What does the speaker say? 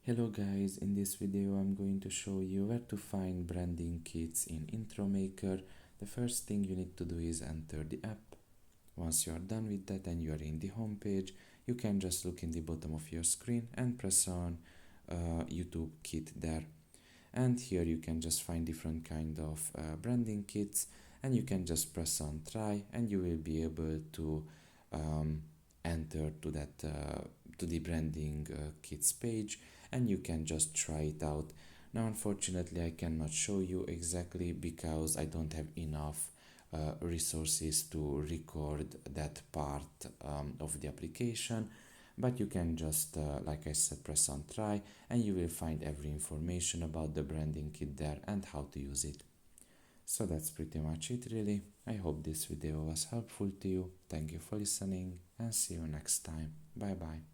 Hello guys, in this video I'm going to show you where to find branding kits in Intromaker. The first thing you need to do is enter the app. Once you are done with that and you are in the home page, you can just look in the bottom of your screen and press on YouTube kit there. And here you can just find different kind of branding kits, and you can just press on try and you will be able to um, enter to the branding kits page, and you can just try it out. Now unfortunately I cannot show you exactly because I don't have enough resources to record that part of the application, but you can just like I said, press on try and you will find every information about the branding kit there and how to use it. So that's pretty much it really. I hope this video was helpful to you. Thank you for listening and see you next time. Bye bye.